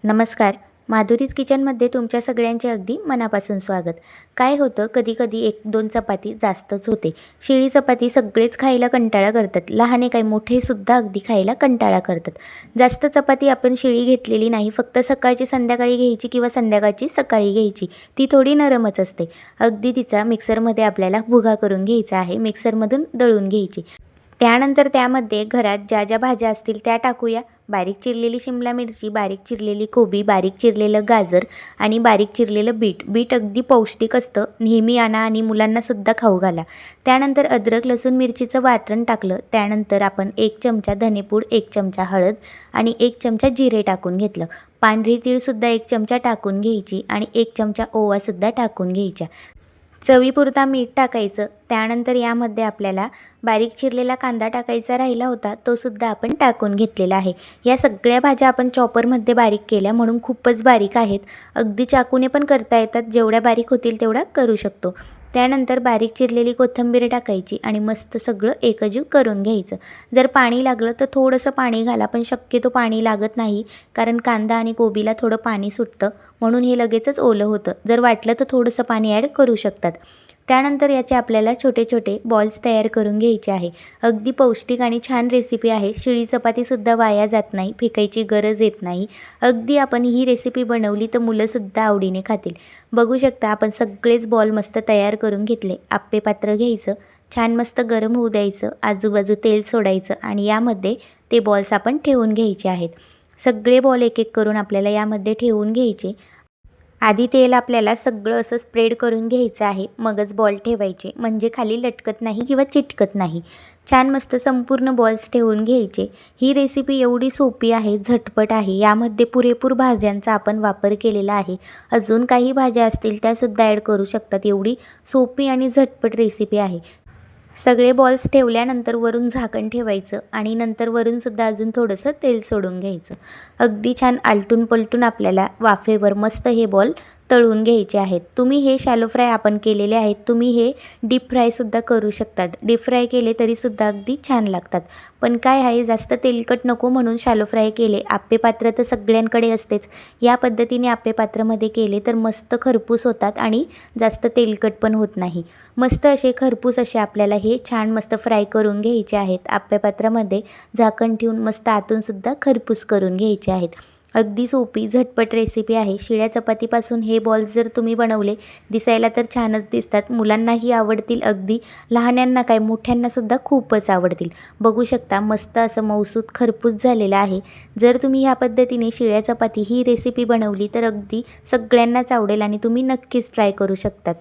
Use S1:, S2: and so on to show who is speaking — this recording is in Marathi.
S1: नमस्कार. माधुरीज किचनमध्ये तुमच्या सगळ्यांचे अगदी मनापासून स्वागत. काय होतं, कधी-कधी 1-2 चपाती जास्तच होते. शिळी चपाती सगळेच खायला कंटाळा करतात. लहाने काय मोठेसुद्धा अगदी खायला कंटाळा करतात. जास्त चपाती आपण शिळी घेतलेली नाही, फक्त सकाळची संध्याकाळी घ्यायची किंवा संध्याकाळची सकाळी घ्यायची. ती थोडी नरमच असते. अगदी तिचा मिक्सरमध्ये आपल्याला भुगा करून घ्यायचा आहे. मिक्सरमधून दळून घ्यायची. त्यानंतर त्यामध्ये घरात ज्या ज्या भाज्या असतील त्या टाकूया. बारीक चिरलेली शिमला मिरची, बारीक चिरलेली कोबी, बारीक चिरलेलं गाजर आणि बारीक चिरलेलं बीट. बीट अगदी पौष्टिक असतं. नेहमी आणा आणि मुलांनासुद्धा खाऊ घाला. त्यानंतर अद्रक लसूण मिरचीचं वाटण टाकलं. त्यानंतर आपण 1 चमचा धनेपूड, 1 चमचा हळद आणि 1 चमचा जिरे टाकून घेतलं. पांढरी तीळसुद्धा 1 चमचा टाकून घ्यायची आणि 1 चमचा ओवासुद्धा टाकून घ्यायच्या. चवीपुरता मीठ टाकायचं. त्यानंतर यामध्ये आपल्याला बारीक चिरलेला कांदा टाकायचा राहिला होता, तो सुद्धा आपण टाकून घेतलेला आहे. या सगळ्या भाज्या आपण चॉपरमध्ये बारीक केल्या म्हणून खूपच बारीक आहेत. अगदी चाकूने पण करता येतात. जेवढ्या बारीक होतील तेवढा करू शकतो. त्यानंतर बारीक चिरलेली कोथिंबीर टाकायची आणि मस्त सगळं एकजीव करून घ्यायचं. जर पाणी लागलं तर थोडंसं पाणी घाला, पण शक्यतो पाणी लागत नाही, कारण कांदा आणि कोबीला थोडं पाणी सुटतं, म्हणून हे लगेचच ओलं होतं. जर वाटलं तर थोडंसं पाणी ॲड करू शकतात. त्यानंतर याचे आपल्याला छोटे छोटे बॉल्स तयार करून घ्यायचे आहे. अगदी पौष्टिक आणि छान रेसिपी आहे. शिळी चपातीसुद्धा वाया जात नाही, फेकायची गरज येत नाही. अगदी आपण ही रेसिपी बनवली तर मुलंसुद्धा आवडीने खातील. बघू शकता, आपण सगळेच बॉल मस्त तयार करून घेतले. आप्पे पात्र घ्यायचं, छान मस्त गरम होऊ द्यायचं, आजूबाजू तेल सोडायचं आणि यामध्ये ते बॉल्स आपण ठेवून घ्यायचे आहेत. सगळे बॉल एक एक करून आपल्याला यामध्ये ठेवून घ्यायचे. आधी तेल आपल्याला सगळं असं स्प्रेड करून घ्यायचं आहे, मगच बॉल ठेवायचे, म्हणजे खाली लटकत नाही किंवा चिटकत नाही. छान मस्त संपूर्ण बॉल्स ठेवून घ्यायचे. ही रेसिपी एवढी सोपी आहे, झटपट आहे. यामध्ये पुरेपूर भाज्यांचा आपण वापर केलेला आहे. अजून काही भाज्या असतील त्यासुद्धा ॲड करू शकतात. एवढी सोपी आणि झटपट रेसिपी आहे. सगळे बॉल्स ठेवल्यानंतर वरून झाकण ठेवायचं आणि नंतर वरूनसुद्धा अजून थोडंसं तेल सोडून घ्यायचं. अगदी छान आलटून पलटून आपल्याला वाफेवर मस्त हे बॉल तळून घ्यायचे आहेत. तुम्ही हे शॅलो फ्राय आपण केलेले आहेत, तुम्ही हे डीप फ्रायसुद्धा करू शकतात. डीप फ्राय केले तरीसुद्धा अगदी छान लागतात. पण काय आहे, जास्त तेलकट नको म्हणून शॅलो फ्राय केले. आप्पे पात्र तर सगळ्यांकडे असतेच. या पद्धतीने आप्पे पात्रामध्ये केले तर मस्त खरपूस होतात आणि जास्त तेलकट पण होत नाही. मस्त असे खरपूस असे आपल्याला हे छान मस्त फ्राय करून घ्यायचे आहेत. आप्पेपात्रामध्ये झाकण ठेवून मस्त आतूनसुद्धा खरपूस करून घ्यायचे आहेत. अगदी सोपी झटपट रेसिपी आहे. शिळ्या चपातीपासून हे बॉल्स जर तुम्ही बनवले, दिसायला तर छानच दिसतात, मुलांनाही आवडतील. अगदी लहान्यांना काय मोठ्यांनासुद्धा खूपच आवडतील. बघू शकता, मस्त असं मऊसूत खरपूस झालेलं आहे. जर तुम्ही ह्या पद्धतीने शिळ्या चपाती ही रेसिपी बनवली तर अगदी सगळ्यांनाच आवडेल आणि तुम्ही नक्कीच ट्राय करू शकतात.